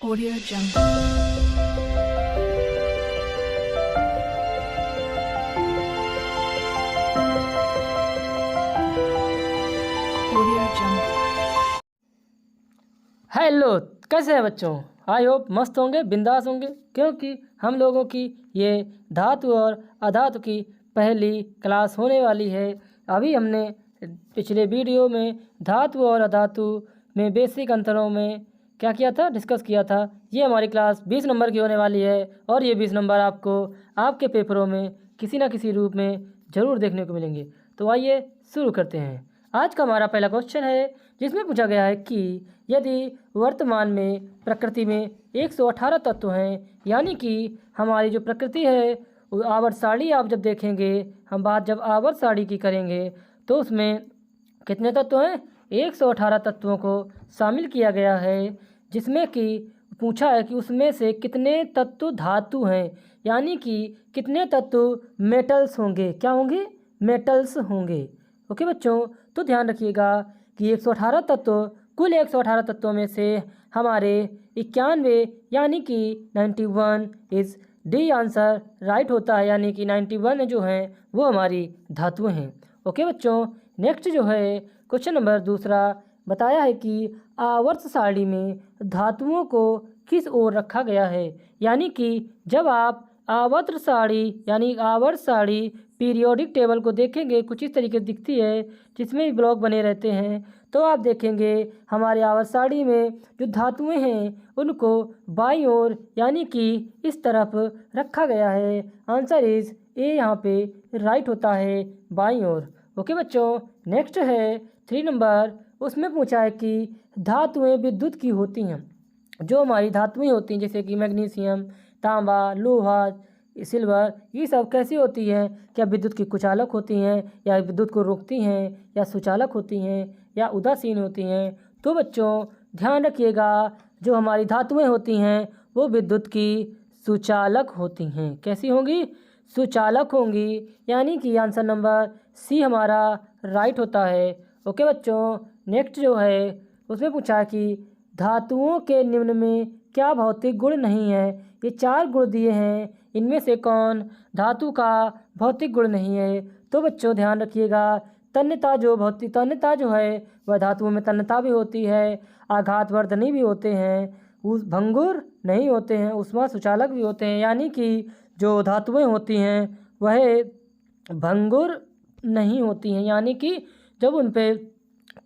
Audio Jungle. Audio Jungle. Hello, कैसे हैं बच्चों? आई होप मस्त होंगे, बिंदास होंगे, क्योंकि हम लोगों की ये धातु और अधातु की पहली क्लास होने वाली है। अभी हमने पिछले वीडियो में धातु और अधातु में बेसिक अंतरों में क्या किया था, डिस्कस किया था। ये हमारी क्लास 20 नंबर की होने वाली है और ये 20 नंबर आपको आपके पेपरों में किसी न किसी रूप में ज़रूर देखने को मिलेंगे। तो आइए शुरू करते हैं। आज का हमारा पहला क्वेश्चन है जिसमें पूछा गया है कि यदि वर्तमान में प्रकृति में 118 तत्व हैं, यानी कि हमारी जो प्रकृति है वो आवर्त सारणी आप जब देखेंगे, हम बात जब आवर्त सारणी की करेंगे तो उसमें कितने तत्व हैं? 118 तत्वों को शामिल किया गया है, जिसमें कि पूछा है कि उसमें से कितने तत्व धातु हैं, यानी कि कितने तत्व मेटल्स होंगे। क्या होंगे? मेटल्स होंगे। ओके बच्चों, तो ध्यान रखिएगा कि 118 तत्व, कुल 118 तत्वों में से हमारे 91 यानी कि 91 इज़ डी आंसर राइट होता है, यानी कि 91 जो हैं वो हमारी धातुएं हैं। ओके बच्चों, नेक्स्ट जो है क्वेश्चन नंबर दूसरा बताया है कि आवर्त सारणी में धातुओं को किस ओर रखा गया है, यानी कि जब आप आवर्त सारणी यानी आवर्त सारणी पीरियोडिक टेबल को देखेंगे कुछ इस तरीके से दिखती है, जिसमें ब्लॉक बने रहते हैं, तो आप देखेंगे हमारे आवर्त सारणी में जो धातुएं हैं उनको बाईं ओर यानी कि इस तरफ रखा गया है। आंसर इज ए यहाँ पे राइट होता है, बाईं ओर। ओके बच्चों, नेक्स्ट है 3 नंबर। उसमें पूछा है कि धातुएं विद्युत की होती हैं। जो हमारी धातुएं होती हैं जैसे कि मैग्नीशियम, तांबा, लोहा, सिल्वर, ये सब कैसी होती हैं? क्या विद्युत की कुचालक होती हैं, या विद्युत को रोकती हैं, या सुचालक होती हैं, या उदासीन होती हैं? तो बच्चों ध्यान रखिएगा, जो हमारी धातुएं होती हैं वो विद्युत की सुचालक होती हैं। कैसी होंगी? सुचालक होंगी, यानी कि आंसर नंबर सी हमारा राइट होता है। ओके बच्चों, नेक्स्ट जो है उसमें पूछा है कि धातुओं के निम्न में क्या भौतिक गुण नहीं है? ये 4 गुण दिए हैं, इनमें से कौन धातु का भौतिक गुण नहीं है? तो बच्चों ध्यान रखिएगा, तन्यता तन्यता जो है वह धातुओं में तन्यता भी होती है, आघातवर्धनी भी होते हैं, उस भंगुर नहीं होते हैं, उष्मा सुचालक भी होते हैं, यानी कि जो धातुएं होती हैं वह भंगुर नहीं होती हैं, यानी कि जब उन पे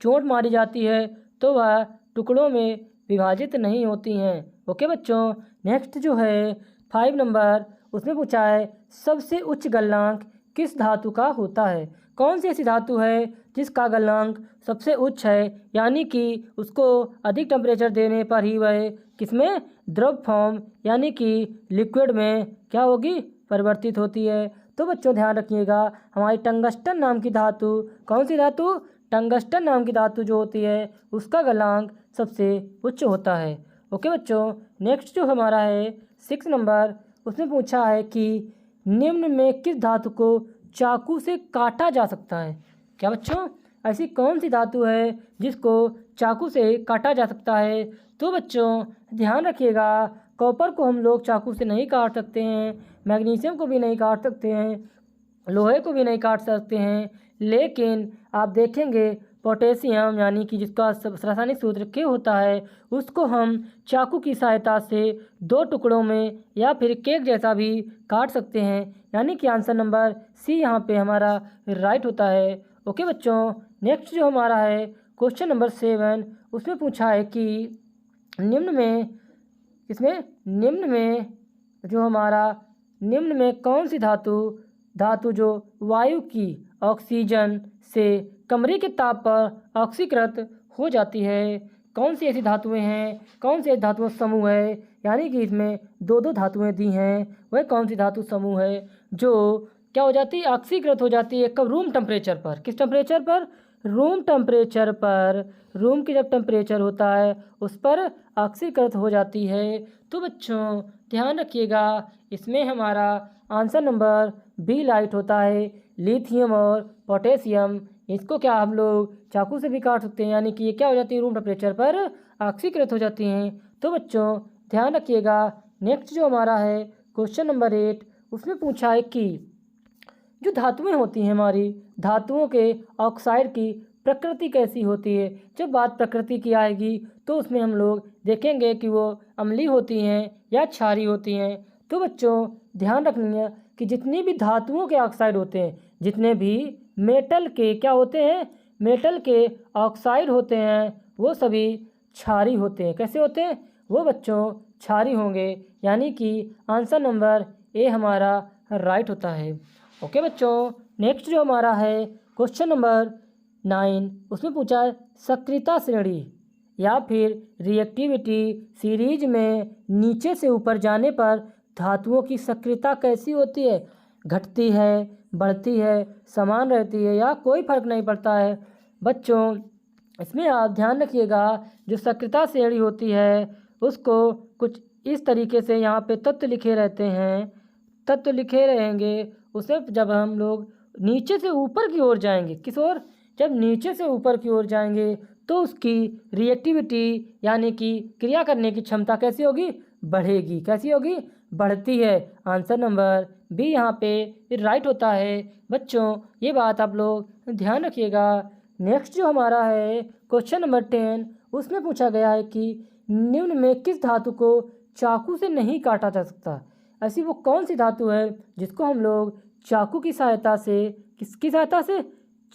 चोट मारी जाती है तो वह टुकड़ों में विभाजित नहीं होती हैं। ओके बच्चों, नेक्स्ट जो है 5 नंबर। उसमें पूछा है सबसे उच्च गलनांक किस धातु का होता है? कौन सी ऐसी धातु है जिसका गलनांक सबसे उच्च है, यानी कि उसको अधिक टेम्परेचर देने पर ही वह किसमें, द्रव फॉर्म यानी कि लिक्विड में क्या होगी, परिवर्तित होती है। तो बच्चों ध्यान रखिएगा, हमारी टंगस्टन नाम की धातु, कौन सी धातु? टंगस्टन नाम की धातु जो होती है उसका गलनांक सबसे उच्च होता है। ओके बच्चों, नेक्स्ट जो हमारा है 6 नंबर। उसमें पूछा है कि निम्न में किस धातु को चाकू से काटा जा सकता है? क्या बच्चों, ऐसी कौन सी धातु है जिसको चाकू से काटा जा सकता है? तो बच्चों ध्यान रखिएगा, कॉपर को हम लोग चाकू से नहीं काट सकते हैं, मैग्नीशियम को भी नहीं काट सकते हैं, लोहे को भी नहीं काट सकते हैं, लेकिन आप देखेंगे पोटेशियम यानी कि जिसका रासायनिक सूत्र के होता है उसको हम चाकू की सहायता से 2 टुकड़ों में या फिर केक जैसा भी काट सकते हैं, यानी कि आंसर नंबर सी यहाँ पे हमारा राइट होता है। ओके बच्चों, नेक्स्ट जो हमारा है क्वेश्चन नंबर 7। उसमें पूछा है कि निम्न में जो हमारा निम्न में कौन सी धातु जो वायु की ऑक्सीजन से कमरे के ताप पर ऑक्सीकृत हो जाती है? कौन सी ऐसी धातुएं हैं, कौन से धातुओं समूह है, यानी कि इसमें 2 धातुएं दी हैं, वह कौन सी धातु समूह है जो क्या हो जाती है, ऑक्सीकृत हो जाती है? कब? रूम टेम्परेचर पर। किस टेम्परेचर पर? रूम टेम्परेचर पर। रूम की जब टेम्परेचर होता है उस पर ऑक्सीकृत हो जाती है। तो बच्चों ध्यान रखिएगा, इसमें हमारा आंसर नंबर बी राइट होता है, लिथियम और पोटेशियम। इसको क्या हम लोग चाकू से भी काट सकते हैं, यानी कि ये क्या हो जाती है, रूम टेम्परेचर पर ऑक्सीकृत हो जाती हैं। तो बच्चों ध्यान रखिएगा। नेक्स्ट जो हमारा है क्वेश्चन नंबर 8, उसमें पूछा है कि जो धातुएं होती हैं हमारी, धातुओं के ऑक्साइड की प्रकृति कैसी होती है। जब बात प्रकृति की आएगी तो उसमें हम लोग देखेंगे कि वो अम्लीय होती हैं या क्षारीय होती हैं। तो बच्चों ध्यान रखनी है कि जितनी भी धातुओं के ऑक्साइड होते हैं, जितने भी मेटल के क्या होते हैं, मेटल के ऑक्साइड होते हैं, वो सभी क्षारीय होते हैं। कैसे होते हैं वो बच्चों? क्षारीय होंगे। यानी कि आंसर नंबर ए हमारा राइट होता है। ओके बच्चों, नेक्स्ट जो हमारा है क्वेश्चन नंबर 9, उसमें पूछा है सक्रियता श्रेणी या फिर रिएक्टिविटी सीरीज में नीचे से ऊपर जाने पर धातुओं की सक्रियता कैसी होती है। घटती है, बढ़ती है, समान रहती है या कोई फर्क नहीं पड़ता है। बच्चों इसमें आप ध्यान रखिएगा, जो सक्रियता श्रेणी होती है उसको कुछ इस तरीके से यहाँ पे तत्व लिखे रहते हैं, तत्व लिखे रहेंगे। उसे जब हम लोग नीचे से ऊपर की ओर जाएंगे, किस ओर? जब नीचे से ऊपर की ओर जाएंगे तो उसकी रिएक्टिविटी यानी कि क्रिया करने की क्षमता कैसी होगी? बढ़ेगी। कैसी होगी? बढ़ती है। आंसर नंबर बी यहाँ पे राइट होता है। बच्चों ये बात आप लोग ध्यान रखिएगा। नेक्स्ट जो हमारा है क्वेश्चन नंबर 10, उसमें पूछा गया है कि निम्न में किस धातु को चाकू से नहीं काटा जा सकता। ऐसी वो कौन सी धातु है जिसको हम लोग चाकू की सहायता से, किसकी सहायता से?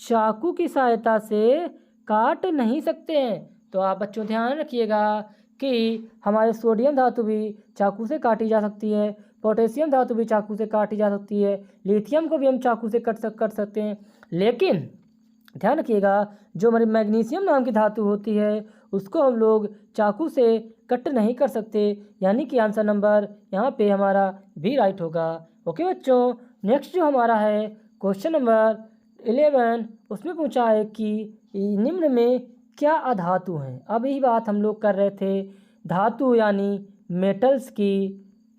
चाकू की सहायता से काट नहीं सकते हैं। तो आप बच्चों ध्यान रखिएगा कि हमारे सोडियम धातु भी चाकू से काटी जा सकती है, पोटेशियम धातु भी चाकू से काटी जा सकती है, लिथियम को भी हम चाकू से कट सकते हैं। लेकिन ध्यान रखिएगा जो हमारी मैग्नीशियम नाम की धातु होती है उसको हम लोग चाकू से कट नहीं कर सकते। यानी कि आंसर नंबर यहाँ पे हमारा भी राइट होगा। ओके बच्चों, नेक्स्ट जो हमारा है क्वेश्चन नंबर 11, उसमें पूछा है कि निम्न में क्या अधातु हैं। अब यही बात हम लोग कर रहे थे, धातु यानी मेटल्स की,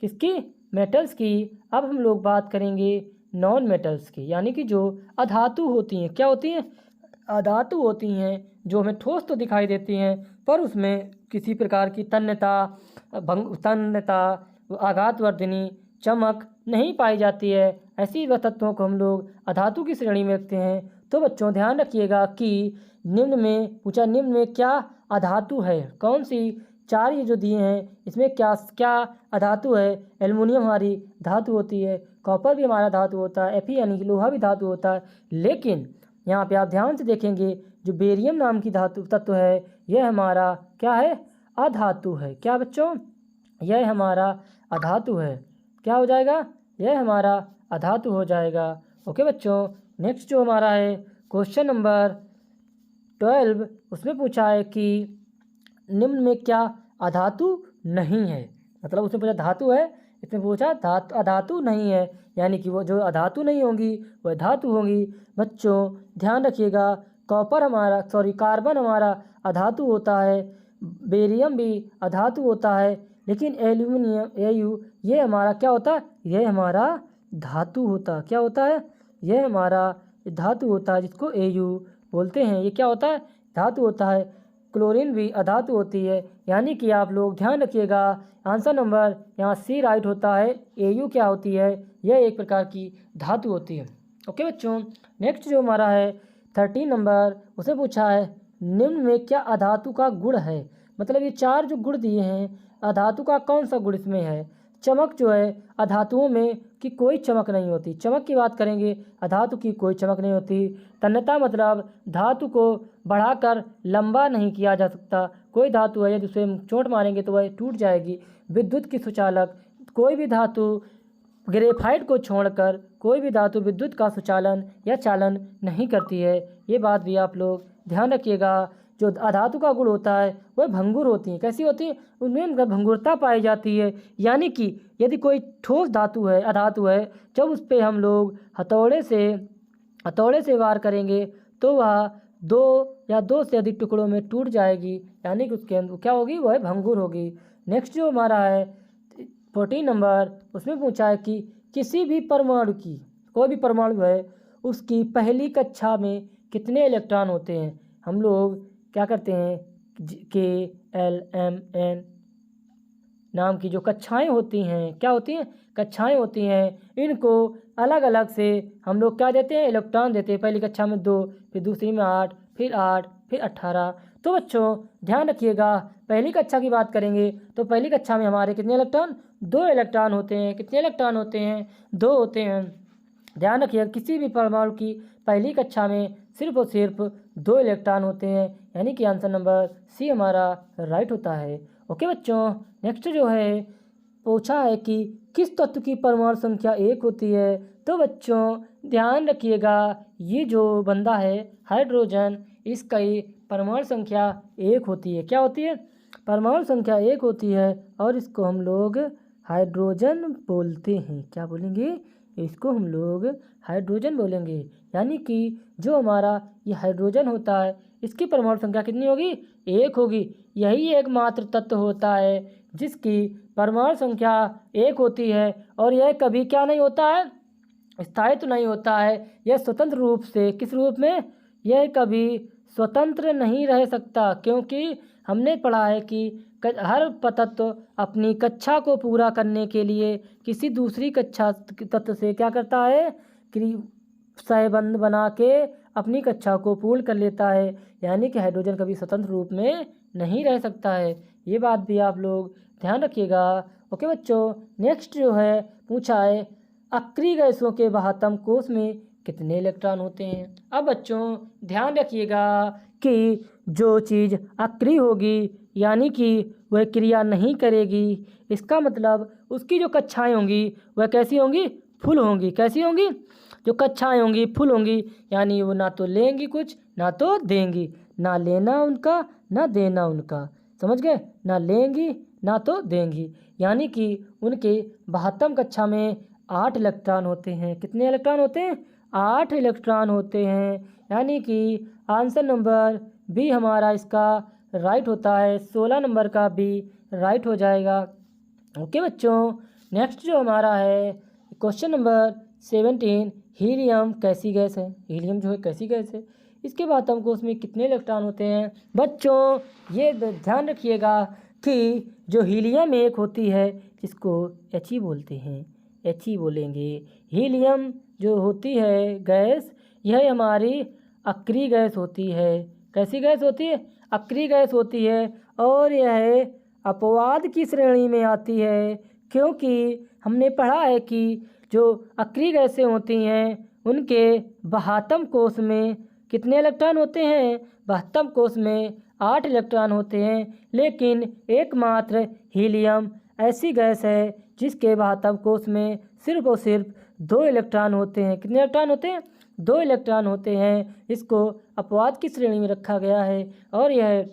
किसकी? मेटल्स की। अब हम लोग बात करेंगे नॉन मेटल्स की, यानी कि जो अधातु होती हैं। क्या होती हैं? अधातु होती हैं जो हमें ठोस तो दिखाई देती हैं पर उसमें किसी प्रकार की तन्यता, आघातवर्धिनी, चमक नहीं पाई जाती है। ऐसी वह तत्वों को हम लोग अधातु की श्रेणी में रखते हैं। तो बच्चों ध्यान रखिएगा कि निम्न में पूछा, निम्न में क्या अधातु है? कौन सी चार ये जो दिए हैं इसमें क्या क्या अधातु है? एल्युमिनियम हमारी धातु होती है, कॉपर भी हमारा धातु होता है, Fe यानी कि लोहा भी धातु होता है। लेकिन यहाँ पे आप ध्यान से देखेंगे जो बेरियम नाम की धातु तत्व है यह हमारा क्या है? अधातु है। क्या बच्चों? यह हमारा अधातु है। क्या हो जाएगा? यह हमारा अधातु हो जाएगा। ओके बच्चों, नेक्स्ट जो हमारा है क्वेश्चन नंबर 12, उसमें पूछा है कि निम्न में क्या अधातु नहीं है। मतलब उसमें पूछा धातु है, इसमें पूछा अधातु नहीं है, यानी कि वो जो अधातु नहीं होंगी वह धातु होंगी। बच्चों ध्यान रखिएगा, कार्बन हमारा अधातु होता है, बेरियम भी अधातु होता है, लेकिन एल्यूमिनियम Au ये हमारा क्या होता है? यह हमारा धातु होता है। क्या होता है? यह हमारा धातु होता है जिसको Au बोलते हैं। ये क्या होता है? धातु होता है। क्लोरीन भी अधातु होती है। यानी कि आप लोग ध्यान रखिएगा आंसर नंबर यहाँ सी राइट होता है। Au क्या होती है? यह एक प्रकार की धातु होती है। ओके बच्चों, नेक्स्ट जो हमारा है 13 नंबर, उसे पूछा है निम्न में क्या अधातु का गुण है। मतलब ये चार जो गुण दिए हैं अधातु का कौन सा गुण इसमें है? चमक जो है अधातुओं में की कोई चमक नहीं होती। चमक की बात करेंगे अधातु की कोई चमक नहीं होती। तन्यता मतलब धातु को बढ़ाकर लंबा नहीं किया जा सकता। कोई धातु है यदि उसे चोट मारेंगे तो वह टूट जाएगी। विद्युत की सुचालक, कोई भी धातु ग्रेफाइट को छोड़कर कोई भी धातु विद्युत का सुचालन या चालन नहीं करती है। ये बात भी आप लोग ध्यान रखिएगा। जो अधातु का गुण होता है वह भंगुर होती हैं। कैसी होती हैं? उनमें भंगुरता पाई जाती है। यानी कि यदि कोई ठोस धातु है, अधातु है, जब उस पर हम लोग हथौड़े से वार करेंगे तो वह दो से अधिक टुकड़ों में टूट जाएगी। यानी कि उसके अंदर क्या होगी? वह भंगुर होगी। नेक्स्ट जो हमारा है 14 नंबर, उसमें पूछा है कि किसी भी परमाणु की, कोई भी परमाणु है उसकी पहली कक्षा में कितने इलेक्ट्रॉन होते हैं। हम लोग क्या करते हैं K L M N नाम की जो कक्षाएं होती हैं, क्या होती हैं, कक्षाएं होती हैं, इनको अलग अलग से हम लोग क्या देते हैं, इलेक्ट्रॉन देते हैं। पहली कक्षा में 2, फिर दूसरी में 8, फिर 8, फिर 18। तो बच्चों ध्यान रखिएगा, पहली कक्षा की बात करेंगे तो पहली कक्षा में हमारे कितने इलेक्ट्रॉन, 2 इलेक्ट्रॉन होते हैं। कितने इलेक्ट्रॉन होते हैं, 2 होते हैं। ध्यान रखिएगा किसी भी परमाणु की पहली कक्षा में सिर्फ और सिर्फ 2 इलेक्ट्रॉन होते हैं, यानी कि आंसर नंबर सी हमारा राइट होता है। ओके बच्चों, नेक्स्ट जो है पूछा है कि किस तत्व की परमाणु संख्या 1 होती है। तो बच्चों ध्यान रखिएगा, ये जो बंदा है हाइड्रोजन, इसका परमाणु संख्या 1 होती है। क्या होती है, परमाणु संख्या 1 होती है और इसको हम लोग हाइड्रोजन बोलते हैं। क्या बोलेंगे, इसको हम लोग हाइड्रोजन बोलेंगे। यानी कि जो हमारा ये हाइड्रोजन होता है इसकी परमाणु संख्या कितनी होगी, 1 होगी। यही एकमात्र तत्व होता है जिसकी परमाणु संख्या 1 होती है और यह कभी क्या नहीं होता है, स्थायित्व नहीं होता है। यह स्वतंत्र रूप से, किस रूप में, यह कभी स्वतंत्र नहीं रह सकता, क्योंकि हमने पढ़ा है कि हर तत्व अपनी कक्षा को पूरा करने के लिए किसी दूसरी कक्षा तत्व से क्या करता है, सहबंध बना के अपनी कक्षा को पूर्ण कर लेता है। यानी कि हाइड्रोजन कभी स्वतंत्र रूप में नहीं रह सकता है। ये बात भी आप लोग ध्यान रखिएगा। ओके बच्चों, नेक्स्ट जो है पूछा है अक्रिय गैसों के बाह्यतम कोश में कितने इलेक्ट्रॉन होते हैं। अब बच्चों ध्यान रखिएगा कि जो चीज़ अक्रिय होगी यानी कि वह क्रिया नहीं करेगी, इसका मतलब उसकी जो कक्षाएं होंगी वह कैसी होंगी, फुल होंगी। कैसी होंगी, जो कक्षाएं होंगी फुल होंगी, यानी वो ना तो लेंगी कुछ ना तो देंगी, ना लेना उनका ना देना उनका, समझ गए, ना लेंगी ना तो देंगी। यानी कि उनके बाह्यतम कक्षा में 8 इलेक्ट्रॉन होते हैं। कितने इलेक्ट्रॉन होते हैं, 8 इलेक्ट्रॉन होते हैं। यानी कि आंसर नंबर बी हमारा इसका राइट होता है। 16 नंबर का बी राइट हो जाएगा। ओके बच्चों, नेक्स्ट जो हमारा है क्वेश्चन नंबर 17, हीलियम कैसी गैस है। हीलियम जो है कैसी गैस है, इसके बाद हमको उसमें कितने इलेक्ट्रॉन होते हैं। बच्चों ये ध्यान रखिएगा कि जो हीलियम एक होती है इसको He बोलते हैं, He बोलेंगे। हीलियम जो होती है गैस, यह हमारी अक्रिय गैस होती है। कैसी गैस होती है, अक्रिय गैस होती है और यह अपवाद की श्रेणी में आती है, क्योंकि हमने पढ़ा है कि जो अक्रिय गैसें होती हैं उनके बाह्यतम कोश में कितने इलेक्ट्रॉन होते हैं, बाह्यतम कोश में 8 इलेक्ट्रॉन होते हैं। लेकिन एकमात्र हीलियम ऐसी गैस है जिसके बाह्यतम कोश में सिर्फ और सिर्फ 2 इलेक्ट्रॉन होते हैं। कितने इलेक्ट्रॉन होते हैं, 2 इलेक्ट्रॉन होते हैं। इसको अपवाद की श्रेणी में रखा गया है और यह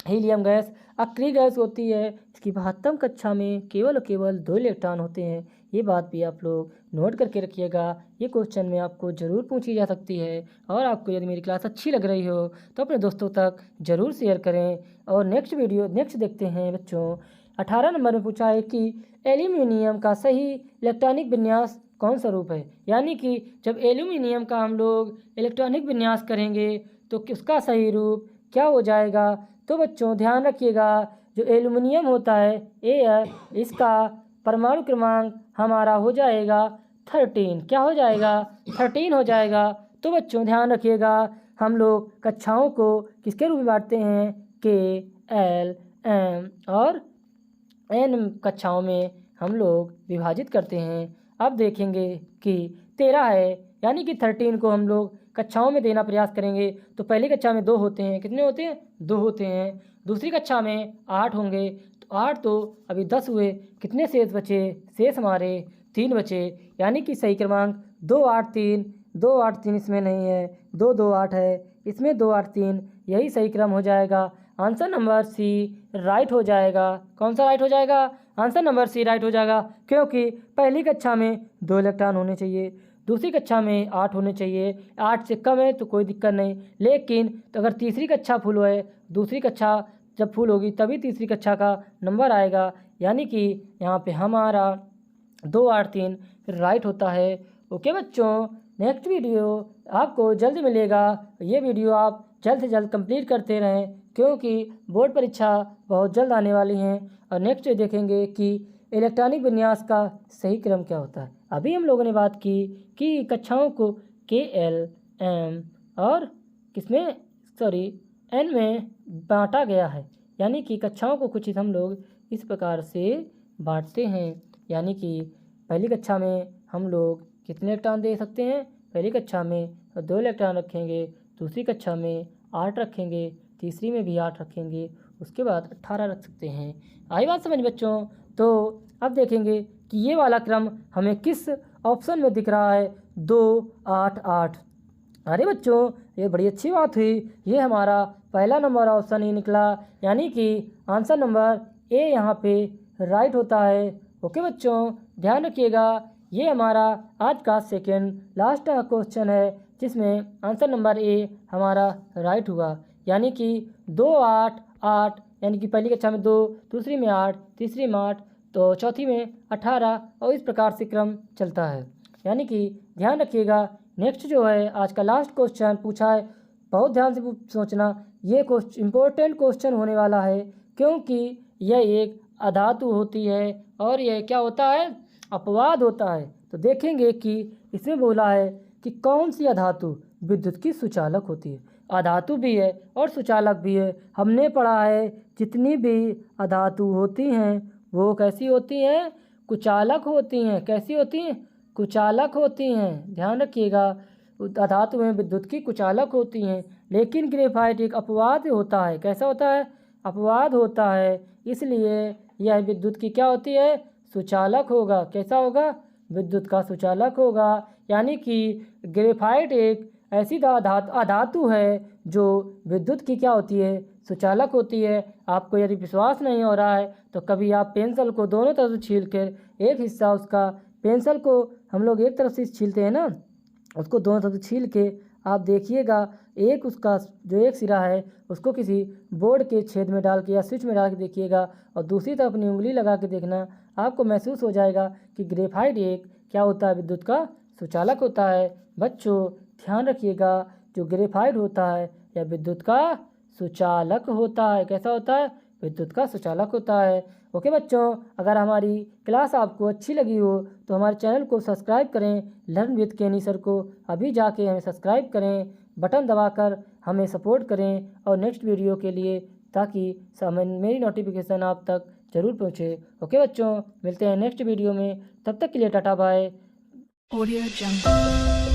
हीलियम गैस अक्रिय गैस होती है। इसकी बाह्यतम कक्षा में केवल और केवल 2 इलेक्ट्रॉन होते हैं। ये बात भी आप लोग नोट करके रखिएगा, ये क्वेश्चन में आपको ज़रूर पूछी जा सकती है। और आपको यदि मेरी क्लास अच्छी लग रही हो तो अपने दोस्तों तक ज़रूर शेयर करें। और नेक्स्ट देखते हैं बच्चों। 18 नंबर में पूछा है कि एल्यूमिनियम का सही इलेक्ट्रॉनिक विन्यास कौन सा रूप है। यानी कि जब एल्यूमिनियम का हम लोग इलेक्ट्रॉनिक विन्यास करेंगे तो उसका सही रूप क्या हो जाएगा। तो बच्चों ध्यान रखिएगा, जो एल्यूमिनियम होता है इसका परमाणु क्रमांक हमारा हो जाएगा 13। क्या हो जाएगा, 13 हो जाएगा। तो बच्चों ध्यान रखिएगा, हम लोग कक्षाओं को किसके रूप में बांटते हैं, K, L, M और N कक्षाओं में हम लोग विभाजित करते हैं। अब देखेंगे कि 13 है, यानी कि 13 को हम लोग कक्षाओं में देना प्रयास करेंगे तो पहली कक्षा में 2 होते हैं। कितने होते हैं, 2 होते हैं। दूसरी कक्षा में 8 होंगे, तो 8 तो अभी 10 हुए। कितने शेष बचे, शेष हमारे 3 बचे। यानी कि सही क्रमांक 2, 8, 3, 2, 8, 3 इसमें नहीं है, 2, 2, 8 है, इसमें 2, 8, 3 यही सही क्रम हो जाएगा। आंसर नंबर सी राइट हो जाएगा। कौन सा राइट हो जाएगा, आंसर नंबर सी राइट हो जाएगा, क्योंकि पहली कक्षा में 2 इलेक्ट्रॉन होने चाहिए, दूसरी कक्षा में 8 होने चाहिए। 8 से कम है तो कोई दिक्कत नहीं, लेकिन तो अगर तीसरी कक्षा फुल है, दूसरी कक्षा जब फुल होगी तभी तीसरी कक्षा का नंबर आएगा। यानी कि यहाँ पे हमारा 2, 8, 3 राइट होता है। ओके बच्चों, नेक्स्ट वीडियो आपको जल्द मिलेगा। ये वीडियो आप जल्द से जल्द कंप्लीट करते रहें, क्योंकि बोर्ड परीक्षा बहुत जल्द आने वाली हैं और नेक्स्ट देखेंगे कि इलेक्ट्रॉनिक विन्यास का सही क्रम क्या होता है। अभी हम लोगों ने बात की कि कक्षाओं को KL, M और किसमें N में बांटा गया है, यानी कि कक्षाओं को कुछ हम लोग इस प्रकार से बांटते हैं। यानी कि पहली कक्षा में हम लोग कितने इलेक्ट्रॉन दे सकते हैं, पहली कक्षा में 2 इलेक्ट्रॉन रखेंगे, दूसरी कक्षा में 8 रखेंगे, तीसरी में भी 8 रखेंगे, उसके बाद 18 रख सकते हैं। आई बात समझ बच्चों? तो अब देखेंगे कि ये वाला क्रम हमें किस ऑप्शन में दिख रहा है, 2, 8, 8। अरे बच्चों ये बड़ी अच्छी बात हुई, ये हमारा पहला नंबर ऑप्शन ही निकला, यानी कि आंसर नंबर ए यहाँ पे राइट होता है। ओके बच्चों, ध्यान रखिएगा, ये हमारा आज का सेकेंड लास्ट क्वेश्चन है जिसमें आंसर नंबर ए हमारा राइट हुआ, यानी कि 2, 8, 8, यानी कि पहली कक्षा में 2, दूसरी में 8, तीसरी में 8, तो चौथी में 18 और इस प्रकार से क्रम चलता है। यानी कि ध्यान रखिएगा, नेक्स्ट जो है आज का लास्ट क्वेश्चन पूछा है, बहुत ध्यान से सोचना, ये क्वेश्चन इम्पोर्टेंट क्वेश्चन होने वाला है क्योंकि यह एक अधातु होती है और यह क्या होता है, अपवाद होता है। तो देखेंगे कि इसमें बोला है कि कौन सी अधातु विद्युत की सुचालक होती है। अधातु भी है और सुचालक भी है। हमने पढ़ा है जितनी भी अधातु होती हैं वो कैसी होती हैं, कुचालक होती हैं। कैसी होती हैं, कुचालक होती हैं। ध्यान रखिएगा, अधातु में विद्युत की कुचालक होती हैं, लेकिन ग्रेफाइट एक अपवाद होता है। कैसा होता है, अपवाद होता है, इसलिए यह विद्युत की क्या होती है, सुचालक होगा। कैसा होगा, विद्युत का सुचालक होगा। यानी कि ग्रेफाइट एक ऐसी अधातु है जो विद्युत की क्या होती है, सुचालक होती है। आपको यदि विश्वास नहीं हो रहा है तो कभी आप पेंसिल को दोनों तरफ से छील कर, एक हिस्सा उसका, पेंसिल को हम लोग एक तरफ से छीलते हैं ना, उसको दोनों तरफ से छील के आप देखिएगा, एक उसका जो एक सिरा है उसको किसी बोर्ड के छेद में डाल के या स्विच में डाल के देखिएगा और दूसरी तरफ अपनी उंगली लगा के देखना, आपको महसूस हो जाएगा कि ग्रेफाइट एक क्या होता है, विद्युत का सुचालक होता है। बच्चों ध्यान रखिएगा, जो ग्रेफाइट होता है यह विद्युत का सुचालक होता है। कैसा होता है, विद्युत का सुचालक होता है। ओके बच्चों, अगर हमारी क्लास आपको अच्छी लगी हो तो हमारे चैनल को सब्सक्राइब करें, लर्न विद केनी सर को अभी जाके हमें सब्सक्राइब करें, बटन दबाकर हमें सपोर्ट करें और नेक्स्ट वीडियो के लिए, ताकि मेरी नोटिफिकेशन आप तक ज़रूर पहुँचे। ओके बच्चों, मिलते हैं नेक्स्ट वीडियो में, तब तक के लिए टाटा बाय। Audio Jungle.